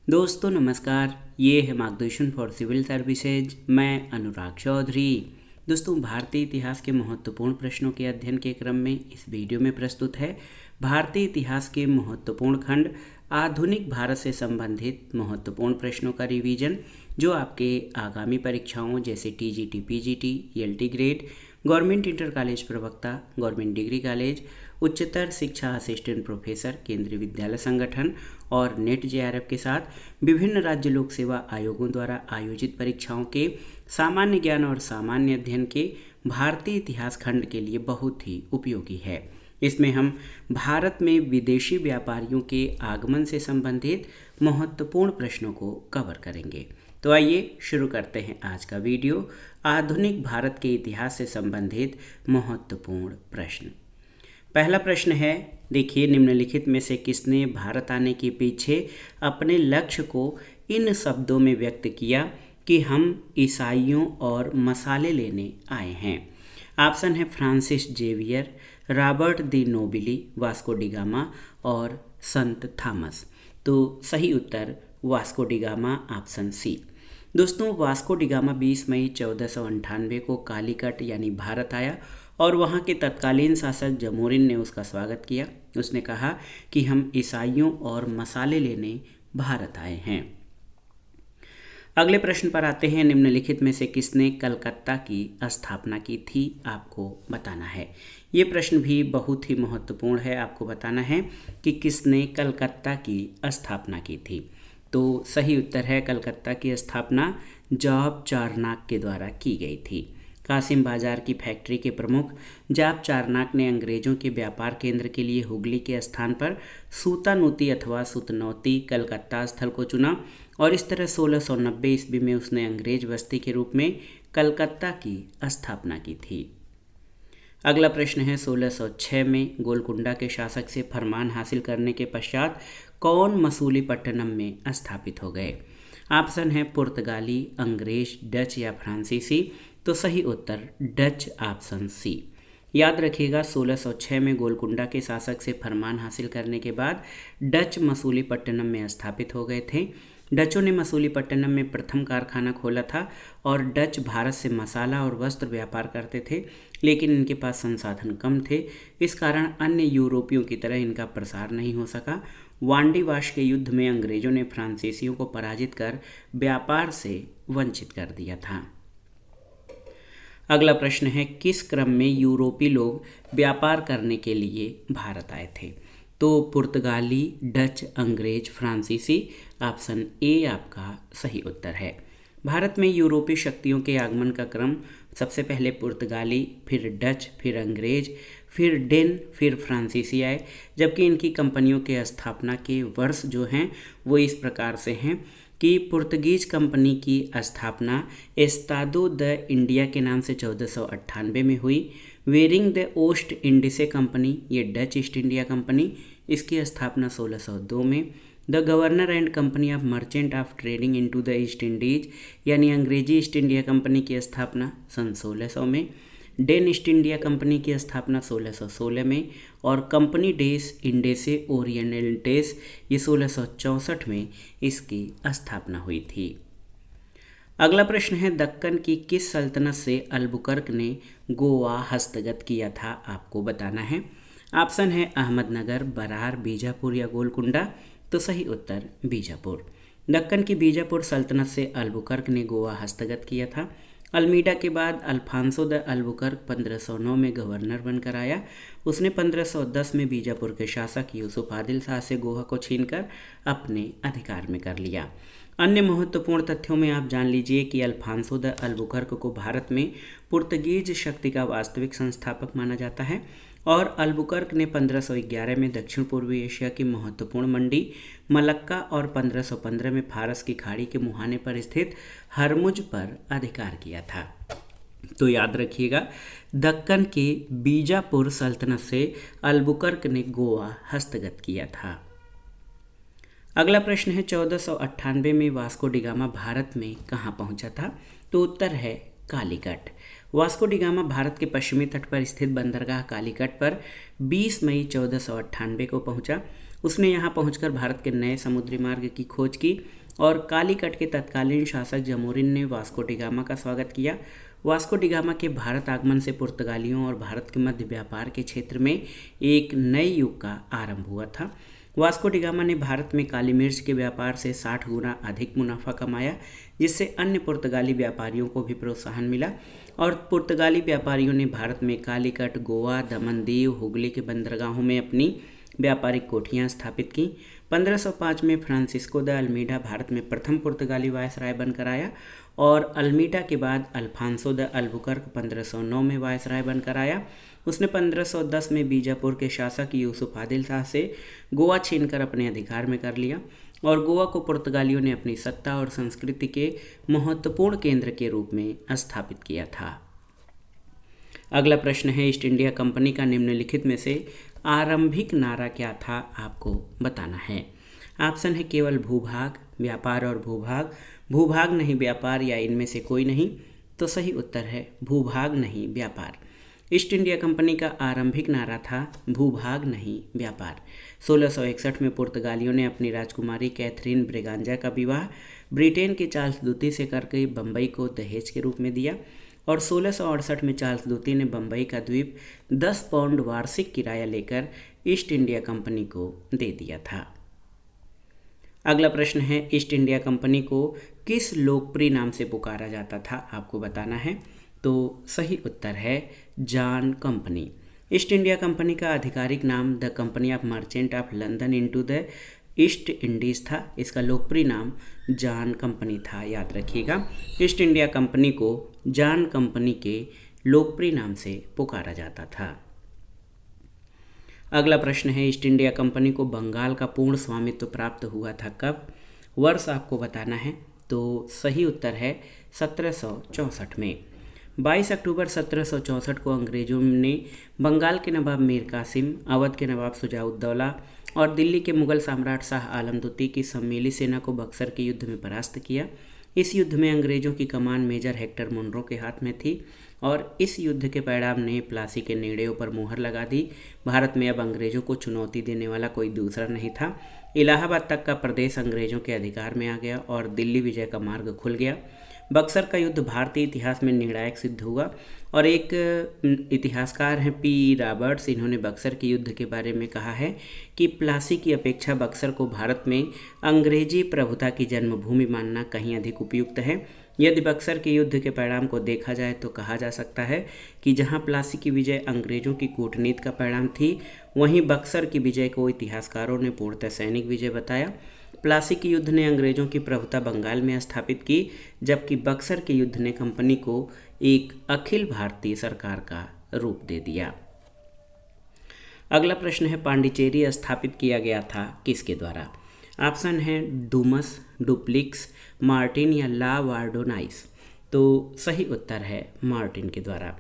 दोस्तों नमस्कार। ये है मार्गदर्शन फॉर सिविल सर्विसेज। मैं अनुराग चौधरी। दोस्तों, भारतीय इतिहास के महत्वपूर्ण प्रश्नों के अध्ययन के क्रम में इस वीडियो में प्रस्तुत है भारतीय इतिहास के महत्वपूर्ण खंड आधुनिक भारत से संबंधित महत्वपूर्ण प्रश्नों का रिवीजन, जो आपके आगामी परीक्षाओं जैसे TGT, PGT, ELT grade, government inter college प्रवक्ता, गवर्नमेंट डिग्री कॉलेज, उच्चतर शिक्षा असिस्टेंट प्रोफेसर, केंद्रीय विद्यालय संगठन और नेट जेआरएफ के साथ विभिन्न राज्य लोक सेवा आयोगों द्वारा आयोजित परीक्षाओं के सामान्य ज्ञान और सामान्य अध्ययन के भारतीय इतिहास खंड के लिए बहुत ही उपयोगी है। इसमें हम भारत में विदेशी व्यापारियों के आगमन से संबंधित महत्वपूर्ण प्रश्नों को कवर करेंगे। तो आइए शुरू करते हैं आज का वीडियो। आधुनिक भारत के इतिहास से संबंधित महत्वपूर्ण प्रश्न। पहला प्रश्न है, देखिए, निम्नलिखित में से किसने भारत आने के पीछे अपने लक्ष्य को इन शब्दों में व्यक्त किया कि हम ईसाइयों और मसाले लेने आए हैं। ऑप्शन है Francis Xavier, Robert de Nobili, Vasco da Gama और संत थॉमस। तो सही उत्तर Vasco da Gama, option C. दोस्तों, वास्को डी गामा 20 मई 1498 को कालीकट यानी भारत आया और वहाँ के तत्कालीन शासक जमोरिन ने उसका स्वागत किया। उसने कहा कि हम ईसाइयों और मसाले लेने भारत आए हैं। अगले प्रश्न पर आते हैं, निम्नलिखित में से किसने कलकत्ता की स्थापना की थी, आपको बताना है। ये प्रश्न भी बहुत ही महत्वपूर्ण है। आपको बताना है कि किसने कलकत्ता की स्थापना की थी। तो सही उत्तर है कलकत्ता की स्थापना जॉब चारनाक के द्वारा की गई थी। कासिम बाजार की फैक्ट्री के प्रमुख जाप चारनाक ने अंग्रेजों के व्यापार केंद्र के लिए हुगली के स्थान पर सूतानूती अथवा सुतनौती कलकत्ता स्थल को चुना और इस तरह 1690 ईस्वी में उसने अंग्रेज बस्ती के रूप में कलकत्ता की स्थापना की थी। अगला प्रश्न है, 1606 में गोलकुंडा के शासक से फरमान हासिल करने के पश्चात कौन मसूलीपट्टनम में स्थापित हो गए। ऑप्शन है पुर्तगाली, अंग्रेज, डच या फ्रांसीसी। तो सही उत्तर डच, ऑप्शन सी। याद रखिएगा, 1606 में गोलकुंडा के शासक से फरमान हासिल करने के बाद डच मसूलीपट्टनम में स्थापित हो गए थे। डचों ने मसूलीपट्टनम में प्रथम कारखाना खोला था और डच भारत से मसाला और वस्त्र व्यापार करते थे, लेकिन इनके पास संसाधन कम थे। इस कारण अन्य यूरोपियों की तरह इनका प्रसार नहीं हो सका। वांडीवाश के युद्ध में अंग्रेजों ने फ्रांसीसियों को पराजित कर व्यापार से वंचित कर दिया था। अगला प्रश्न है, किस क्रम में यूरोपीय लोग व्यापार करने के लिए भारत आए थे। तो पुर्तगाली, डच, अंग्रेज, फ्रांसीसी। ऑप्शन ए आपका सही उत्तर है। भारत में यूरोपीय शक्तियों के आगमन का क्रम सबसे पहले पुर्तगाली, फिर डच, फिर अंग्रेज, फिर डेन, फिर फ्रांसीसी आए, जबकि इनकी कंपनियों के स्थापना के वर्ष जो हैं वो इस प्रकार से हैं कि पुर्तगीज कंपनी की स्थापना एस्तादो द इंडिया के नाम से 1498 में हुई। वेरिंग द ओस्ट इंडिसे कंपनी, ये डच ईस्ट इंडिया कंपनी, इसकी स्थापना 1602 में। The governor and company of merchant of trading into the east Indies यानी अंग्रेजी ईस्ट इंडिया कंपनी की स्थापना सन 1600 में। डेन ईस्ट इंडिया कंपनी की स्थापना 1616 में और कंपनी डेस इंडेसे ओरिएंटल्स ये 1664 में इसकी स्थापना हुई थी। अगला प्रश्न है, दक्कन की किस सल्तनत से अल्बुकर्क ने गोवा हस्तगत किया था, आपको बताना है। ऑप्शन है अहमदनगर, बरार, बीजापुर या गोलकुंडा। तो सही उत्तर बीजापुर। दक्कन की बीजापुर सल्तनत से अल्बुकर्क ने गोवा हस्तगत किया था। अल्मीडा के बाद अल्फांसो द अल्बुकर्क 1509 में गवर्नर बनकर आया। उसने 1510 में बीजापुर के शासक यूसुफ आदिल शाह से गोवा को छीनकर अपने अधिकार में कर लिया। अन्य महत्वपूर्ण तथ्यों में आप जान लीजिए कि अल्फांसो द अल्बुकर्क को भारत में पुर्तगीज शक्ति का वास्तविक संस्थापक माना जाता है और अल्बुकर्क ने 1511 में दक्षिण पूर्वी एशिया की महत्वपूर्ण मंडी मलक्का और 1515 में फारस की खाड़ी के मुहाने पर स्थित हरमुज पर अधिकार किया था। तो याद रखिएगा, दक्कन के बीजापुर सल्तनत से अल्बुकर्क ने गोवा हस्तगत किया था। अगला प्रश्न है, 1498 में वास्को डी गामा भारत में कहाँ पहुँचा था। तो उत्तर है Calicut. Vasco da gamma Bharat के पश्चिमी तट पर स्थित बंदरगाह कालीकट पर 20 मई 1498 को पहुंचा उसने यहाँ पहुंचकर भारत के नए समुद्री मार्ग की खोज की और कालीकट के तत्कालीन शासक जमोरिन ने वास्को डी गामा का स्वागत किया। वास्को डी गामा के भारत आगमन से पुर्तगालियों और भारत के मध्य व्यापार के क्षेत्र में एक नए युग का आरंभ हुआ था। वास्को डी गामा ने भारत में काली मिर्च के व्यापार से 60 गुना अधिक मुनाफा कमाया, जिससे अन्य पुर्तगाली व्यापारियों को भी प्रोत्साहन मिला और पुर्तगाली व्यापारियों ने भारत में कालीकट, गोवा, दमन दीव, हुगली के बंदरगाहों में अपनी व्यापारिक कोठियाँ स्थापित की। 1505 में फ्रांसिस्को द अल्मीडा भारत में प्रथम पुर्तगाली वायसराय बनकर आया और अल्मीडा के बाद अल्फांसो द अल्बुकर्क 1509 में वायसराय बनकर आया। उसने 1510 में बीजापुर के शासक यूसुफ आदिल शाह से गोवा छीनकर अपने अधिकार में कर लिया और गोवा को पुर्तगालियों ने अपनी सत्ता और संस्कृति के महत्वपूर्ण केंद्र के रूप में स्थापित किया था। अगला प्रश्न है, ईस्ट इंडिया कंपनी का निम्नलिखित में से आरंभिक नारा क्या था, आपको बताना है। ऑप्शन है केवल भूभाग, व्यापार और भूभाग, भूभाग नहीं व्यापार या इनमें से कोई नहीं। तो सही उत्तर है भूभाग नहीं व्यापार। ईस्ट इंडिया कंपनी का आरंभिक नारा था भूभाग नहीं व्यापार। 1661 में पुर्तगालियों ने अपनी राजकुमारी कैथरीन ब्रेगांजा का विवाह ब्रिटेन के चार्ल्स द्वितीय से करके बम्बई को दहेज के रूप में दिया और 1668 में चार्ल्स द्वितीय ने बम्बई का द्वीप 10 पाउंड वार्षिक किराया लेकर ईस्ट इंडिया कंपनी को दे दिया था। अगला प्रश्न है, ईस्ट इंडिया कंपनी को किस लोकप्रिय नाम से पुकारा जाता था, आपको बताना है। तो सही उत्तर है John company. East India company का आधिकारिक नाम the company of merchant of London into the east Indies था। इसका लोकप्रिय नाम जॉन कंपनी था, याद रखिएगा। ईस्ट इंडिया कंपनी को जॉन कंपनी के लोकप्रिय नाम से पुकारा जाता था। अगला प्रश्न है, ईस्ट इंडिया कंपनी को बंगाल का पूर्ण स्वामित्व प्राप्त हुआ था कब, वर्ष आपको बताना है। तो सही उत्तर है 1764 में। 22 अक्टूबर 1764 को अंग्रेजों ने बंगाल के नवाब मीर कासिम, अवध के नवाब शुजाउद्दौला और दिल्ली के मुगल सम्राट शाह आलम द्वितीय की सम्मिलित सेना को बक्सर के युद्ध में परास्त किया। इस युद्ध में अंग्रेजों की कमान मेजर हेक्टर मुनरो के हाथ में थी और इस युद्ध के परिणाम ने प्लासी के निर्णयों पर मुहर लगा दी। भारत में अब अंग्रेजों को चुनौती देने वाला कोई दूसरा नहीं था। इलाहाबाद तक का प्रदेश अंग्रेजों के अधिकार में आ गया और दिल्ली विजय का मार्ग खुल गया। बक्सर का युद्ध भारतीय इतिहास में निर्णायक सिद्ध हुआ और एक इतिहासकार हैं पी रॉबर्ट्स, इन्होंने बक्सर के युद्ध के बारे में कहा है कि प्लासी की अपेक्षा बक्सर को भारत में अंग्रेजी प्रभुता की जन्मभूमि मानना कहीं अधिक उपयुक्त है। यदि बक्सर के युद्ध के परिणाम को देखा जाए तो कहा जा सकता है कि जहां प्लासी की विजय अंग्रेजों की कूटनीति का परिणाम थी, वहीं बक्सर की विजय को इतिहासकारों ने पूर्णतः सैनिक विजय बताया। प्लासी के युद्ध ने अंग्रेजों की प्रभुता बंगाल में स्थापित की, जबकि बक्सर के युद्ध ने कंपनी को एक अखिल भारतीय सरकार का रूप दे दिया। अगला प्रश्न है, पांडिचेरी स्थापित किया गया था किसके द्वारा। ऑप्शन है डूमस, डुप्लिक्स, मार्टिन या ला वार्डोनाइस। तो सही उत्तर है मार्टिन के द्वारा।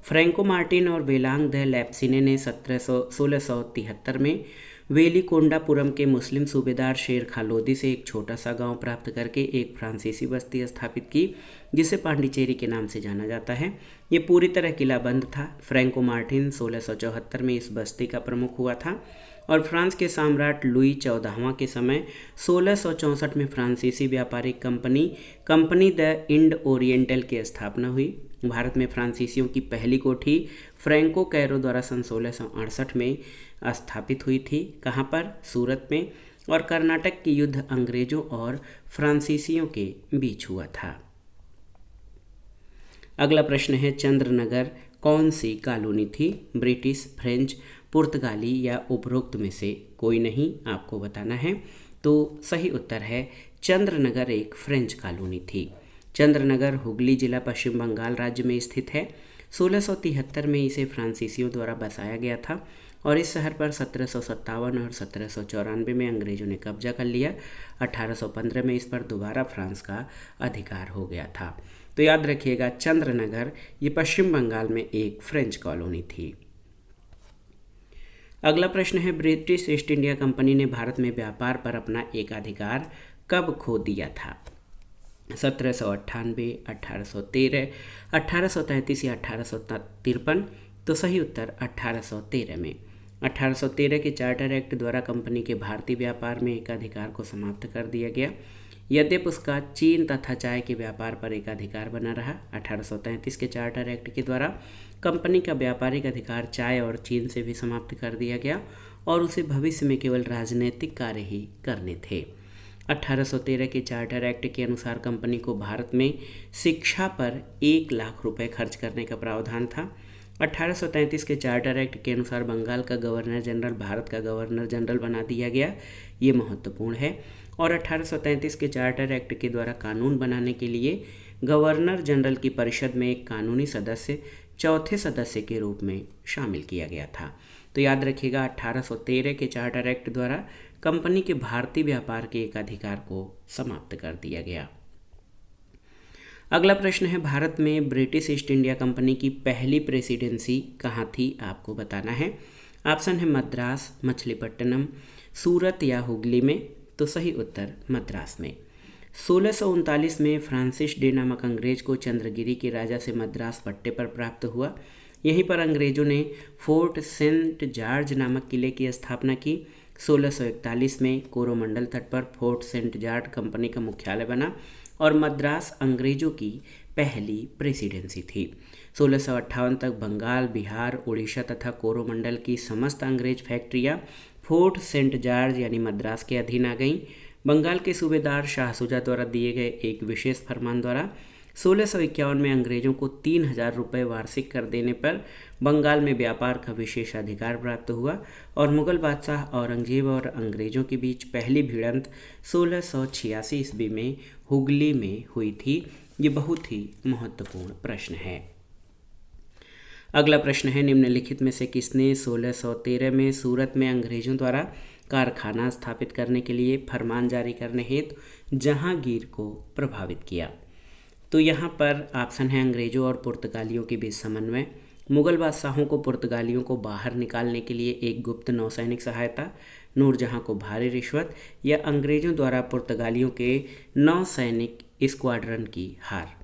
फ्रैंको मार्टिन और वेलांग द लैप्सिने ने 1673 में वेलिकोंडापुरम के मुस्लिम सूबेदार शेर खां लोदी से एक छोटा सा गांव प्राप्त करके एक फ्रांसीसी बस्ती स्थापित की, जिसे पांडिचेरी के नाम से जाना जाता है। ये पूरी तरह किलाबंद था। फ्रैंको मार्टिन 1674 में इस बस्ती का प्रमुख हुआ था और फ्रांस के सम्राट लुई 14वां के समय 1664 में फ्रांसीसी व्यापारिक कंपनी द इंड ओरिएंटल की स्थापना हुई। भारत में फ्रांसीसियों की पहली कोठी फ्रैंको कैरो द्वारा सन 1668 में स्थापित हुई थी। कहाँ पर? सूरत में। और कर्नाटक की युद्ध अंग्रेजों और फ्रांसीसियों के बीच हुआ था। अगला प्रश्न है, चंद्रनगर कौन सी कॉलोनी थी? ब्रिटिश, फ्रेंच, पुर्तगाली या उपरोक्त में से कोई नहीं, आपको बताना है। तो सही उत्तर है चंद्रनगर एक फ्रेंच कॉलोनी थी। चंद्रनगर हुगली जिला पश्चिम बंगाल राज्य में स्थित है। 1673 में इसे फ्रांसीसियों द्वारा बसाया गया था और इस शहर पर 1757 और 1794 में अंग्रेजों ने कब्जा कर लिया। 1815 में इस पर दोबारा फ्रांस का अधिकार हो गया था। तो याद रखिएगा, चंद्रनगर ये पश्चिम बंगाल में एक फ्रेंच कॉलोनी थी। अगला प्रश्न है, ब्रिटिश ईस्ट इंडिया कंपनी ने भारत में व्यापार पर अपना एकाधिकार कब खो दिया था? 1798, 1813, 1833 या 1853। तो सही उत्तर 1813 में। 1813 के चार्टर एक्ट द्वारा कंपनी के भारतीय व्यापार में एकाधिकार को समाप्त कर दिया गया, यद्यपि उसका चीन तथा चाय के व्यापार पर एकाधिकार बना रहा। 1833 के चार्टर एक्ट के द्वारा कंपनी का व्यापारिक अधिकार चाय और चीन से भी समाप्त कर दिया गया और उसे भविष्य में केवल राजनीतिक कार्य ही करने थे। 1813 के चार्टर एक्ट के अनुसार कंपनी को भारत में शिक्षा पर 1 लाख रुपए खर्च करने का प्रावधान था। 1833 के चार्टर एक्ट के अनुसार बंगाल का गवर्नर जनरल भारत का गवर्नर जनरल बना दिया गया, ये महत्वपूर्ण है। और 1833 के चार्टर एक्ट के द्वारा कानून बनाने के लिए गवर्नर जनरल की परिषद में एक कानूनी सदस्य चौथे सदस्य के रूप में शामिल किया गया था। तो याद रखिएगा, 1813 के चार्टर एक्ट द्वारा कंपनी के भारतीय व्यापार के एकाधिकार को समाप्त कर दिया गया। अगला प्रश्न है, भारत में ब्रिटिश ईस्ट इंडिया कंपनी की पहली प्रेसिडेंसी कहाँ थी, आपको बताना है। ऑप्शन है मद्रास, मछलीपट्टनम, सूरत या हुगली में। तो सही उत्तर मद्रास में। 1639 में फ्रांसिस डे नामक अंग्रेज को चंद्रगिरी के राजा से मद्रास पट्टे पर प्राप्त हुआ। यहीं पर अंग्रेजों ने फोर्ट सेंट जॉर्ज नामक किले की स्थापना की। 1641 में कोरोमंडल तट पर फोर्ट सेंट जॉर्ज कंपनी का मुख्यालय बना और मद्रास अंग्रेजों की पहली प्रेसिडेंसी थी। 1658 तक बंगाल, बिहार, उड़ीसा तथा कोरोमंडल की समस्त अंग्रेज फैक्ट्रियां फोर्ट सेंट जॉर्ज यानी मद्रास के अधीन आ गईं। बंगाल के सूबेदार शाह सुजा द्वारा दिए गए एक विशेष फरमान द्वारा 1651 में अंग्रेजों को 3000 रुपये वार्षिक कर देने पर बंगाल में व्यापार का विशेष अधिकार प्राप्त हुआ और मुगल बादशाह औरंगजेब और अंग्रेजों के बीच पहली भिड़ंत 1686 ईस्वी में हुगली में हुई थी। ये बहुत ही महत्वपूर्ण प्रश्न है। अगला प्रश्न है, निम्नलिखित में से किसने 1613 में सूरत में अंग्रेजों द्वारा कारखाना स्थापित करने के लिए फरमान जारी करने हेतु जहांगीर को प्रभावित किया? तो यहाँ पर ऑप्शन है अंग्रेजों और पुर्तगालियों के बीच समन्वय, मुगल बादशाहों को पुर्तगालियों को बाहर निकालने के लिए एक गुप्त नौसैनिक सहायता, नूरजहां को भारी रिश्वत, या अंग्रेजों द्वारा पुर्तगालियों के नौसैनिक स्क्वाड्रन की हार।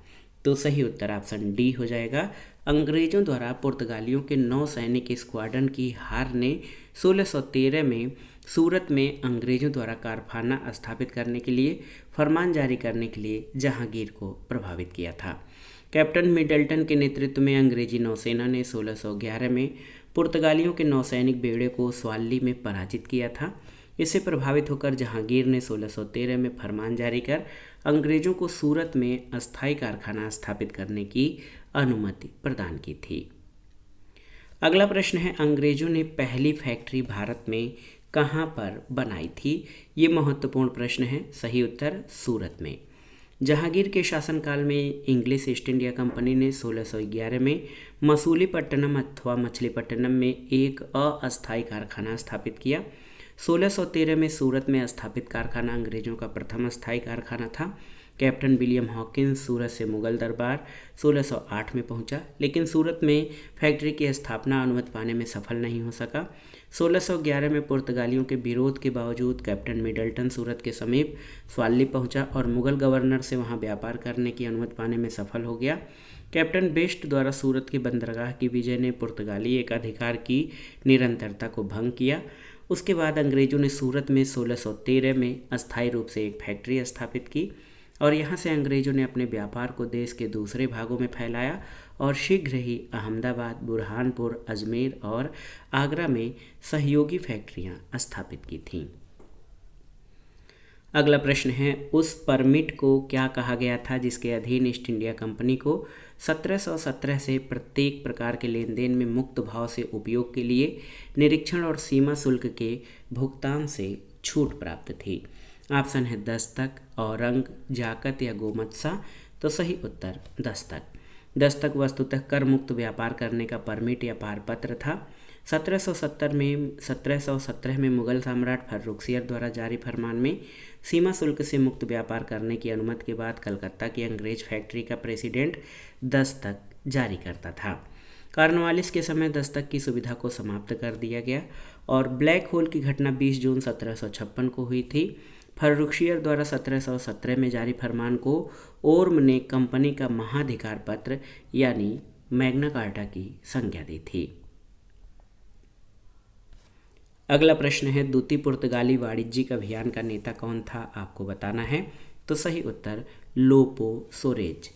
तो सही उत्तर ऑप्शन डी हो जाएगा। अंग्रेजों द्वारा पुर्तगालियों के नौसैनिक स्क्वाड्रन की हार ने 1613 में सूरत में अंग्रेजों द्वारा कारखाना स्थापित करने के लिए फरमान जारी करने के लिए जहांगीर को प्रभावित किया था। कैप्टन मिडल्टन के नेतृत्व में अंग्रेजी नौसेना ने 1611 में पुर्तगालियों के नौसैनिक बेड़े को स्वाली में पराजित किया था। इससे प्रभावित होकर जहांगीर ने 1613 में फरमान जारी कर अंग्रेजों को सूरत में अस्थायी कारखाना स्थापित करने की अनुमति प्रदान की थी। अगला प्रश्न है, अंग्रेजों ने पहली फैक्ट्री भारत में कहाँ पर बनाई थी? ये महत्वपूर्ण प्रश्न है। सही उत्तर सूरत में। जहांगीर के शासनकाल में इंग्लिश ईस्ट इंडिया कंपनी ने 1611 में मसूलीपट्टनम अथवा मछलीपट्टनम में एक अस्थायी कारखाना स्थापित किया। 1613 में सूरत में स्थापित कारखाना अंग्रेजों का प्रथम स्थायी कारखाना था। कैप्टन विलियम हॉकिंस सूरत से मुगल दरबार 1608 में पहुंचा, लेकिन सूरत में फैक्ट्री की स्थापना अनुमति पाने में सफल नहीं हो सका। 1611 में पुर्तगालियों के विरोध के बावजूद कैप्टन मिडल्टन सूरत के समीप स्वाली पहुंचा और मुगल गवर्नर से वहां व्यापार करने की अनुमति पाने में सफल हो गया। कैप्टन बेस्ट द्वारा सूरत की बंदरगाह की विजय ने पुर्तगाली एकाधिकार की निरंतरता को भंग किया। उसके बाद अंग्रेजों ने सूरत में 1613 में अस्थायी रूप से एक फैक्ट्री स्थापित की और यहाँ से अंग्रेजों ने अपने व्यापार को देश के दूसरे भागों में फैलाया और शीघ्र ही अहमदाबाद, बुरहानपुर, अजमेर और आगरा में सहयोगी फैक्ट्रियाँ स्थापित की थीं। अगला प्रश्न है, उस परमिट को क्या कहा गया था जिसके अधीन ईस्ट इंडिया कंपनी को 1717 से प्रत्येक प्रकार के लेन देन में मुक्त भाव से उपयोग के लिए निरीक्षण और सीमा शुल्क के भुगतान से छूट प्राप्त थी? ऑप्शन है दस्तक, औरंग, जाकत या गोमत्सा। तो सही उत्तर दस्तक। दस्तक वस्तुतः कर मुक्त व्यापार करने का परमिट या पारपत्र था। 1717 में मुगल सम्राट फर्रुखसियर द्वारा जारी फरमान में सीमा शुल्क से मुक्त व्यापार करने की अनुमति के बाद कलकत्ता की अंग्रेज फैक्ट्री का प्रेसिडेंट दस्तक जारी करता था। कॉर्नवालिस के समय दस्तक की सुविधा को समाप्त कर दिया गया और ब्लैक होल की घटना 20 जून 1756 को हुई थी। फर्रुखसियर द्वारा 1717 में जारी फरमान को ओर्म ने कंपनी का महाधिकार पत्र यानी मैग्ना कार्टा की संज्ञा दी थी। अगला प्रश्न है द्वितीय पुर्तगाली वाणिज्यिक अभियान का नेता कौन था, आपको बताना है। तो सही उत्तर लोपो सोरेज।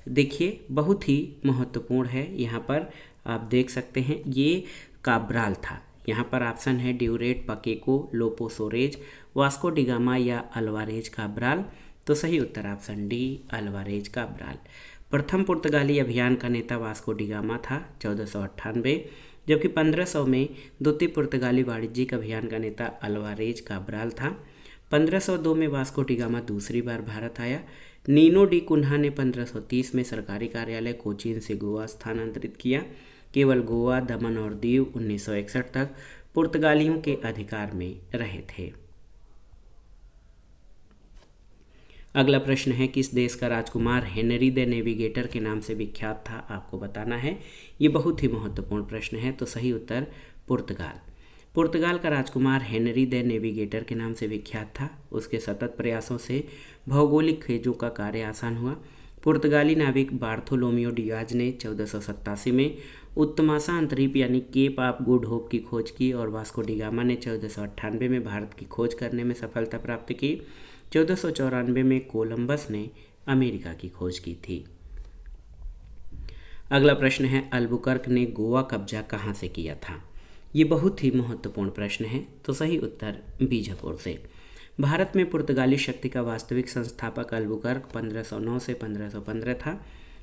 देखिए बहुत ही महत्वपूर्ण है, यहाँ पर आप देख सकते हैं ये काब्राल था। यहाँ पर ऑप्शन है ड्यूरेट, पकेको, लोपो सोरेज, वास्को डिगामा या अल्वारेज काब्राल। तो सही उत्तर ऑप्शन डी अल्वारेज काब्राल। प्रथम पुर्तगाली अभियान का नेता वास्को डिगामा था 1498, जबकि 1500 में द्वितीय पुर्तगाली वाणिज्यिक अभियान का नेता अल्वारेज काब्राल था। 1502 में वास्को डिगामा दूसरी बार भारत आया। नीनो डी कुन्हा ने 1530 में सरकारी कार्यालय कोचीन से गोवा स्थानांतरित किया। केवल गोवा, दमन और दीव 1961 तक पुर्तगालियों के अधिकार में रहे थे। अगला प्रश्न है किस देश का राजकुमार हेनरी द नेविगेटर के नाम से विख्यात था, आपको बताना है। ये बहुत ही महत्वपूर्ण प्रश्न है। तो सही उत्तर पुर्तगाल। पुर्तगाल का राजकुमार हेनरी द नेविगेटर के नाम से विख्यात था। उसके सतत प्रयासों से भौगोलिक खोजों का कार्य आसान हुआ। पुर्तगाली नाविक बार्थोलोमियो डियाज ने 1487 में उत्तमासा अंतरीप यानी केप ऑफ गुड होप की खोज की और वास्को डिगामा ने 1498 में भारत की खोज करने में सफलता प्राप्त की। 1494 में कोलंबस ने अमेरिका की खोज की थी। अगला प्रश्न है अल्बुकर्क ने गोवा कब्जा कहाँ से किया था। ये बहुत ही महत्वपूर्ण प्रश्न है। तो सही उत्तर बीजापुर से। भारत में पुर्तगाली शक्ति का वास्तविक संस्थापक अल्बुकर्क 1509 से 1515 था।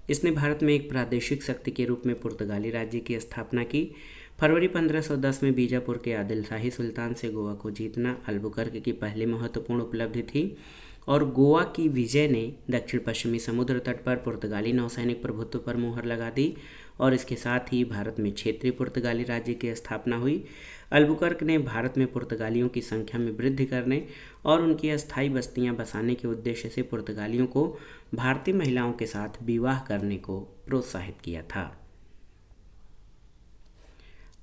इसने भारत में एक प्रादेशिक शक्ति के रूप में पुर्तगाली राज्य की स्थापना की। फरवरी 1510 में बीजापुर के आदिल शाही सुल्तान से गोवा को जीतना अल्बुकर्क की पहली महत्वपूर्ण उपलब्धि थी और गोवा की विजय ने दक्षिण पश्चिमी समुद्र तट पर पुर्तगाली नौसैनिक प्रभुत्व पर मुहर लगा दी और इसके साथ ही भारत में क्षेत्रीय पुर्तगाली राज्य की स्थापना हुई। अल्बुकर्क ने भारत में पुर्तगालियों की संख्या में वृद्धि करने और उनकी अस्थायी बस्तियां बसाने के उद्देश्य से पुर्तगालियों को भारतीय महिलाओं के साथ विवाह करने को प्रोत्साहित किया था।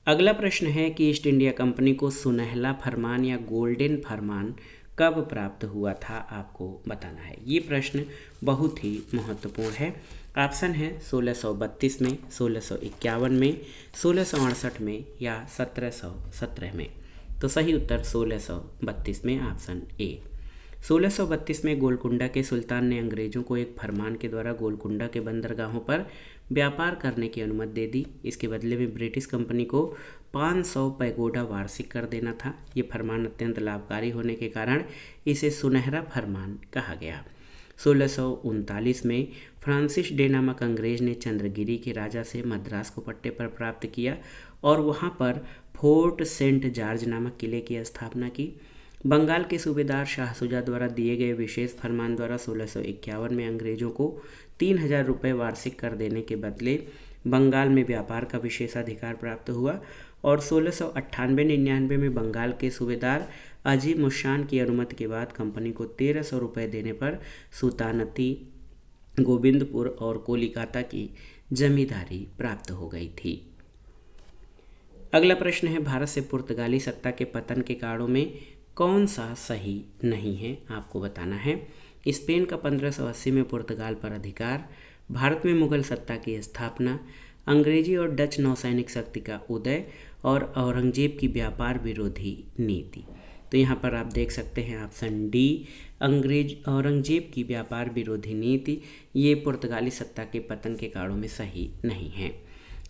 अगला प्रश्न है कि ईस्ट इंडिया कंपनी को सुनहला फरमान या गोल्डन फरमान कब प्राप्त हुआ था, आपको बताना है। ये प्रश्न बहुत ही महत्वपूर्ण है। ऑप्शन है 1632 में, 1651 में, 1668 में या 1717 में। तो सही उत्तर 1632 में ऑप्शन ए। 1632 में गोलकुंडा के सुल्तान ने अंग्रेजों को एक फरमान के द्वारा गोलकुंडा के बंदरगाहों पर व्यापार करने की अनुमति दे दी। इसके बदले में ब्रिटिश कंपनी को 500 पैगोडा वार्षिक कर देना था। ये फरमान अत्यंत लाभकारी होने के कारण इसे सुनहरा फरमान कहा गया। 1639 में फ्रांसिस डे नामक अंग्रेज ने चंद्रगिरी के राजा से मद्रास को पट्टे पर प्राप्त किया और वहाँ पर फोर्ट सेंट जॉर्ज नामक किले की स्थापना की। बंगाल के सूबेदार शाह सुजा द्वारा दिए गए विशेष फरमान द्वारा 1651 में अंग्रेजों को 3000 रुपये वार्षिक कर देने के बदले बंगाल में व्यापार का विशेषाधिकार प्राप्त हुआ और 1698-99 में बंगाल के सूबेदार अजीम मुशान की अनुमति के बाद कंपनी को 1300 रुपये देने पर सुल्तानती गोविंदपुर और कोलिकाता की जमींदारी प्राप्त हो गई थी। अगला प्रश्न है भारत से पुर्तगाली सत्ता के पतन के कारणों में कौन सा सही नहीं है, आपको बताना है। स्पेन का 1580 में पुर्तगाल पर अधिकार, भारत में मुगल सत्ता की स्थापना, अंग्रेजी और डच नौसैनिक शक्ति का उदय और औरंगजेब की व्यापार विरोधी नीति। तो यहाँ पर आप देख सकते हैं ऑप्शन डी औरंगजेब की व्यापार विरोधी नीति ये पुर्तगाली सत्ता के पतन के कारणों में सही नहीं है।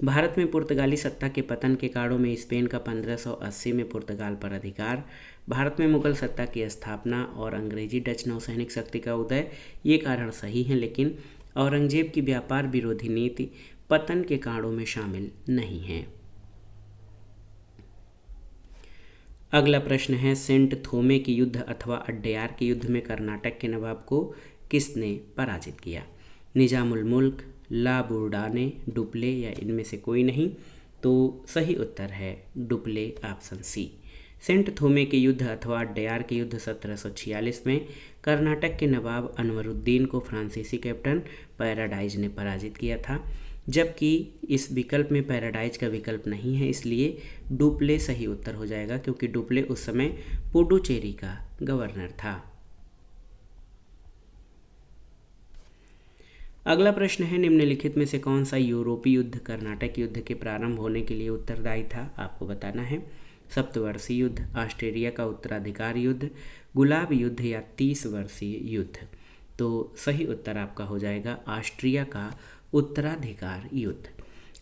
भारत में पुर्तगाली सत्ता के पतन के कारणों में स्पेन का 1580 में पुर्तगाल पर अधिकार, भारत में मुगल सत्ता की स्थापना और अंग्रेजी डच नौसैनिक शक्ति का उदय ये कारण सही हैं, लेकिन औरंगजेब की व्यापार विरोधी नीति पतन के कारणों में शामिल नहीं है। अगला प्रश्न है सेंट थोमे के युद्ध अथवा अड्डयार के युद्ध में कर्नाटक के नवाब को किसने पराजित किया। निजामुल मुल्क, ला बुर्डाने, डुप्ले या इनमें से कोई नहीं। तो सही उत्तर है डुप्ले ऑप्शन सी। सेंट थोमे के युद्ध अथवा अड्डयार के युद्ध 1746 में कर्नाटक के नवाब अनवरुद्दीन को फ्रांसीसी कैप्टन पैराडाइज ने पराजित किया था, जबकि इस विकल्प में पैराडाइज का विकल्प नहीं है, इसलिए डुप्ले सही उत्तर हो जाएगा क्योंकि डुप्ले उस समय पुडुचेरी का गवर्नर था। अगला प्रश्न है निम्नलिखित में से कौन सा यूरोपीय युद्ध कर्नाटक युद्ध के प्रारंभ होने के लिए उत्तरदायी था, आपको बताना है। सप्तवर्षीय युद्ध, ऑस्ट्रेलिया का उत्तराधिकार युद्ध, गुलाब युद्ध या 30 वर्षीय युद्ध। तो सही उत्तर आपका हो जाएगा ऑस्ट्रिया का उत्तराधिकार युद्ध।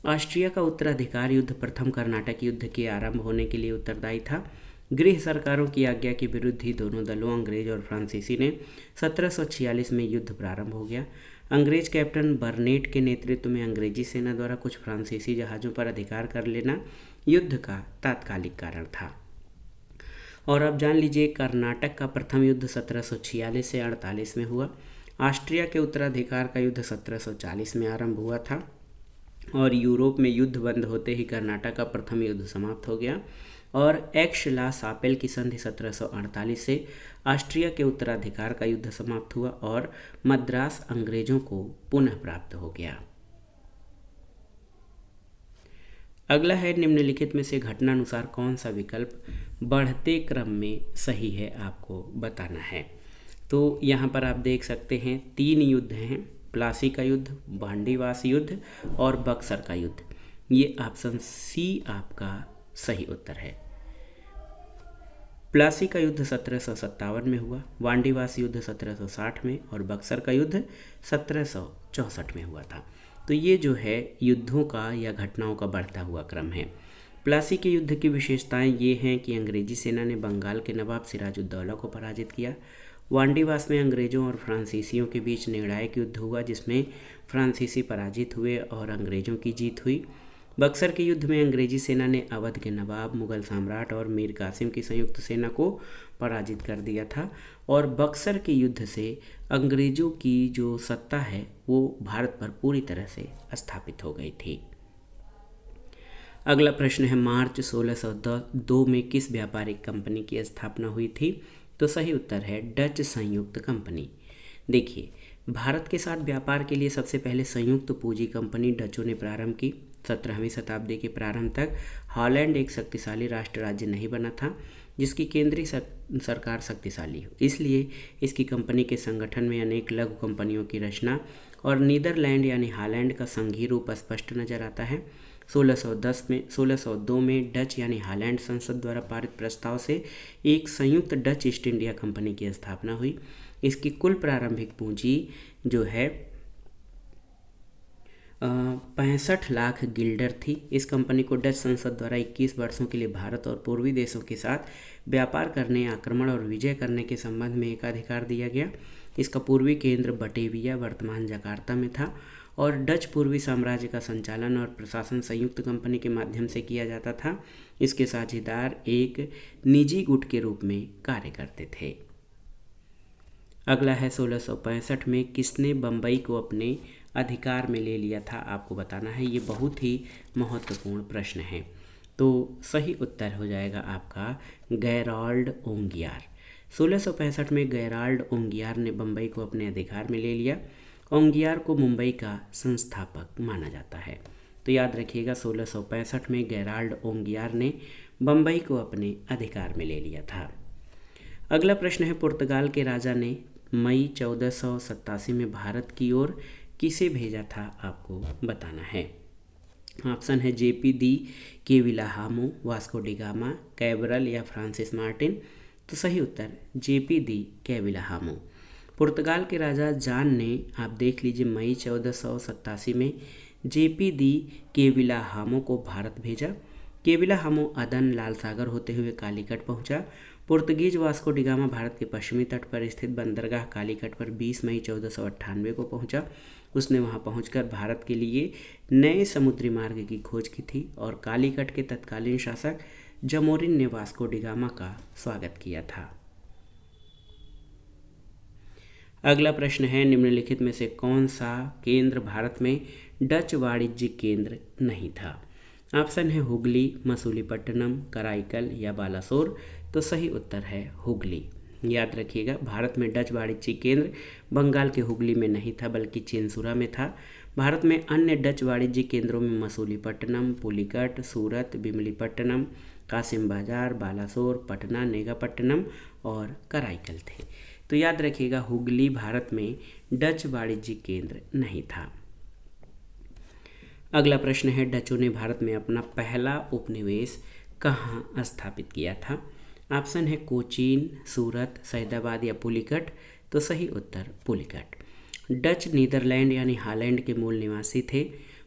ऑस्ट्रिया का उत्तराधिकार युद्ध प्रथम कर्नाटक युद्ध के आरंभ होने के लिए उत्तरदायी था। गृह सरकारों की आज्ञा के विरुद्ध ही दोनों दलों अंग्रेज और फ्रांसीसी ने 1746 में युद्ध प्रारंभ हो गया। अंग्रेज कैप्टन बर्नेट के नेतृत्व में अंग्रेजी सेना द्वारा कुछ फ्रांसीसी जहाज़ों पर अधिकार कर लेना युद्ध का तात्कालिक कारण था। और अब जान लीजिए, कर्नाटक का प्रथम युद्ध 1746 से 48 में हुआ। ऑस्ट्रिया के उत्तराधिकार का युद्ध 1740 में आरंभ हुआ था और यूरोप में युद्ध बंद होते ही कर्नाटक का प्रथम युद्ध समाप्त हो गया और एक्स-ला सापेल की संधि 1748 से ऑस्ट्रिया के उत्तराधिकार का युद्ध समाप्त हुआ और मद्रास अंग्रेजों को पुनः प्राप्त हो गया। अगला है, निम्नलिखित में से घटनानुसार कौन सा विकल्प बढ़ते क्रम में सही है, आपको बताना है। तो यहाँ पर आप देख सकते हैं 3 युद्ध हैं, प्लासी का युद्ध, बांडीवास युद्ध और बक्सर का युद्ध। ये ऑप्शन सी आपका सही उत्तर है। प्लासी का युद्ध 1757 में हुआ, वांडीवास युद्ध 1760 में और बक्सर का युद्ध 1764 में हुआ था। तो ये जो है युद्धों का या घटनाओं का बढ़ता हुआ क्रम है। प्लासी के युद्ध की विशेषताएं ये हैं कि अंग्रेजी सेना ने बंगाल के नवाब सिराजुद्दौला को पराजित किया। वांडीवास में अंग्रेजों और फ्रांसीसियों के बीच निर्णायक युद्ध हुआ जिसमें फ्रांसीसी पराजित हुए और अंग्रेजों की जीत हुई। बक्सर के युद्ध में अंग्रेजी सेना ने अवध के नवाब, मुगल सम्राट और मीर कासिम की संयुक्त सेना को पराजित कर दिया था और बक्सर के युद्ध से अंग्रेजों की जो सत्ता है वो भारत पर पूरी तरह से स्थापित हो गई थी। अगला प्रश्न है, मार्च 1602 में किस व्यापारिक कंपनी की स्थापना हुई थी? तो सही उत्तर है डच संयुक्त कंपनी। देखिए, भारत के साथ व्यापार के लिए सबसे पहले संयुक्त पूंजी कंपनी डचों ने प्रारंभ की। 17वीं शताब्दी के प्रारंभ तक हॉलैंड एक शक्तिशाली राष्ट्र राज्य नहीं बना था जिसकी केंद्रीय सरकार शक्तिशाली हो, इसलिए इसकी कंपनी के संगठन में अनेक लघु कंपनियों की रचना और नीदरलैंड यानी हॉलैंड का संघीय रूप स्पष्ट नजर आता है। 1602 में डच यानी हॉलैंड संसद द्वारा पारित प्रस्ताव से एक संयुक्त डच ईस्ट इंडिया कंपनी की स्थापना हुई। इसकी कुल प्रारंभिक पूंजी जो है 65 लाख गिल्डर थी। इस कंपनी को डच संसद द्वारा 21 वर्षों के लिए भारत और पूर्वी देशों के साथ व्यापार करने, आक्रमण और विजय करने के संबंध में एकाधिकार दिया गया। इसका पूर्वी केंद्र बटेविया वर्तमान जकार्ता में था और डच पूर्वी साम्राज्य का संचालन और प्रशासन संयुक्त कंपनी के माध्यम से किया जाता था। इसके साझेदार एक निजी गुट के रूप में कार्य करते थे। अगला है 1665 में किसने बम्बई को अपने अधिकार में ले लिया था, आपको बताना है। ये बहुत ही महत्वपूर्ण प्रश्न है। तो सही उत्तर हो जाएगा आपका गेराल्ड ओंगियार। 1665 में गेराल्ड ओंगियार ने बम्बई को अपने अधिकार में ले लिया। ओंगियार को मुंबई का संस्थापक माना जाता है। तो याद रखिएगा 1665 में गेराल्ड ओंगियार ने बम्बई को अपने अधिकार में ले लिया था। अगला प्रश्न है, पुर्तगाल के राजा ने मई 1487 में भारत की ओर किसे भेजा था, आपको बताना है। ऑप्शन है जेपी दी केविलाहामो, वास्को डिगामा, कैबरल या फ्रांसिस मार्टिन। तो सही उत्तर जेपी दी केविलाहामो। पुर्तगाल के राजा जान ने, आप देख लीजिए, मई 1487 में जेपी दी केविलाहामो को भारत भेजा। केविलाहामो अदन लाल सागर होते हुए कालीकट पहुंचा। पुर्तगीज वास्को डिगामा भारत के पश्चिमी तट पर स्थित बंदरगाह कालीकट पर 20 मई 1498 को पहुंचा। उसने वहां पहुंचकर भारत के लिए नए समुद्री मार्ग की खोज की थी और कालीकट के तत्कालीन शासक जमोरिन ने वास्को डिगामा का स्वागत किया था। अगला प्रश्न है, निम्नलिखित में से कौन सा केंद्र भारत में डच वाणिज्यिक केंद्र नहीं था? ऑप्शन है हुगली, मसूलीपट्टनम, कराईकल या बालासोर। तो सही उत्तर है हुगली। याद रखिएगा, भारत में डच वाणिज्यिक केंद्र बंगाल के हुगली में नहीं था बल्कि चेंसुरा में था। भारत में अन्य डच वाणिज्यिक केंद्रों में मसूलीपट्टनम, पुलिकट, सूरत, बिमलीपट्टनम, कासिम बाजार, बालासोर, पटना, नेगापट्टनम और कराईकल थे। तो याद रखिएगा, हुगली भारत में डच वाणिज्यिक केंद्र नहीं था। अगला प्रश्न है, डचों ने भारत में अपना पहला उपनिवेश कहाँ स्थापित किया था? ऑप्शन है कोचीन, सूरत, सैदाबाद या पुलिकट। तो सही उत्तर पुलिकट। डच नीदरलैंड यानी हॉलैंड के मूल निवासी थे।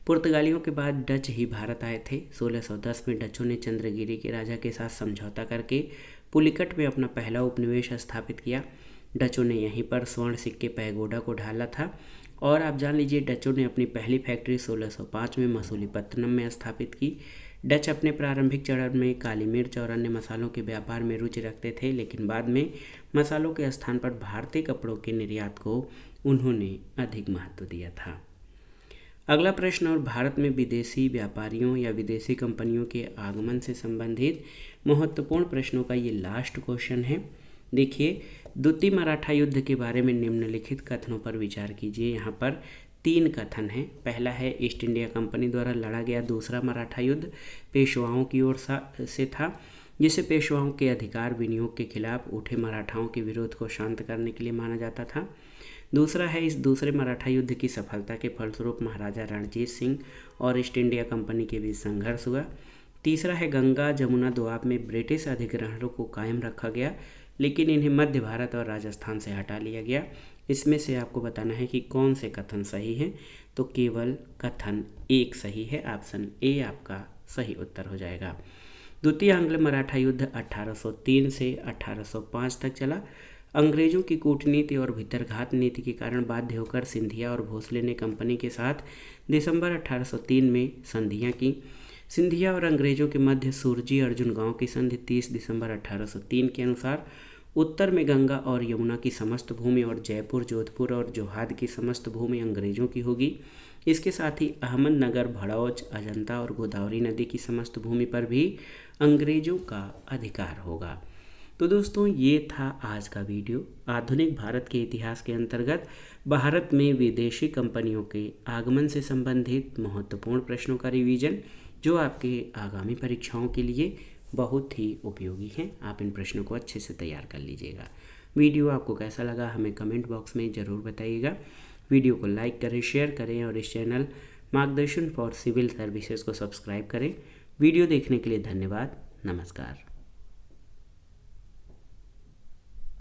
पुर्तगालियों के बाद डच ही भारत आए थे। 1610 में डचों ने चंद्रगिरी के राजा के साथ समझौता करके पुलिकट में अपना पहला उपनिवेश स्थापित किया। डचों ने यहीं पर स्वर्ण सिक्के पैगोडा को ढाला था। और आप जान लीजिए, डचों ने अपनी पहली फैक्ट्री 1605 में मसूलीपट्टनम में स्थापित की। डच अपने प्रारंभिक चरण में काली मिर्च और अन्य मसालों के व्यापार में रुचि रखते थे, लेकिन बाद में मसालों के स्थान पर भारतीय कपड़ों के निर्यात को उन्होंने अधिक महत्व दिया था। अगला प्रश्न, और भारत में विदेशी व्यापारियों या विदेशी कंपनियों के आगमन से संबंधित महत्वपूर्ण प्रश्नों का ये लास्ट क्वेश्चन है। देखिए, द्वितीय मराठा युद्ध के बारे में निम्नलिखित कथनों पर विचार कीजिए। यहाँ पर 3 कथन हैं। पहला है ईस्ट इंडिया कंपनी द्वारा लड़ा गया दूसरा मराठा युद्ध पेशवाओं की ओर से था, जिसे पेशवाओं के अधिकार विनियोग के खिलाफ उठे मराठाओं के विरोध को शांत करने के लिए माना जाता था। दूसरा है, इस दूसरे मराठा युद्ध की सफलता के फलस्वरूप महाराजा रणजीत सिंह और ईस्ट इंडिया कंपनी के बीच संघर्ष हुआ। तीसरा है, गंगा जमुना दोआब में ब्रिटिश अधिग्रहणों को कायम रखा गया, लेकिन इन्हें मध्य भारत और राजस्थान से हटा लिया गया। इसमें से आपको बताना है कि कौन से कथन सही हैं। तो केवल कथन 1 सही है। ऑप्शन ए आपका सही उत्तर हो जाएगा। द्वितीय आंग्ल मराठा युद्ध 1803 से 1805 तक चला। अंग्रेजों की कूटनीति और भीतरघात नीति के कारण बाध्य होकर सिंधिया और भोसले ने कंपनी के साथ दिसंबर 1803 में संधियां की। सिंधिया और अंग्रेजों के मध्य सुरजी अर्जुन गांव की संधि 30 दिसंबर 1803 के अनुसार उत्तर में गंगा और यमुना की समस्त भूमि और जयपुर, जोधपुर और जोहाद की समस्त भूमि अंग्रेजों की होगी। इसके साथ ही अहमदनगर, भड़ौच, अजंता और गोदावरी नदी की समस्त भूमि पर भी अंग्रेजों का अधिकार होगा। तो दोस्तों, ये था आज का वीडियो। आधुनिक भारत के इतिहास के अंतर्गत भारत में विदेशी कंपनियों के आगमन से संबंधित महत्वपूर्ण प्रश्नों का रिवीजन, जो आपके आगामी परीक्षाओं के लिए बहुत ही उपयोगी हैं। आप इन प्रश्नों को अच्छे से तैयार कर लीजिएगा। वीडियो आपको कैसा लगा हमें कमेंट बॉक्स में ज़रूर बताइएगा। वीडियो को लाइक करें, शेयर करें और इस चैनल मार्गदर्शन फॉर सिविल सर्विसेज को सब्सक्राइब करें। वीडियो देखने के लिए धन्यवाद। नमस्कार।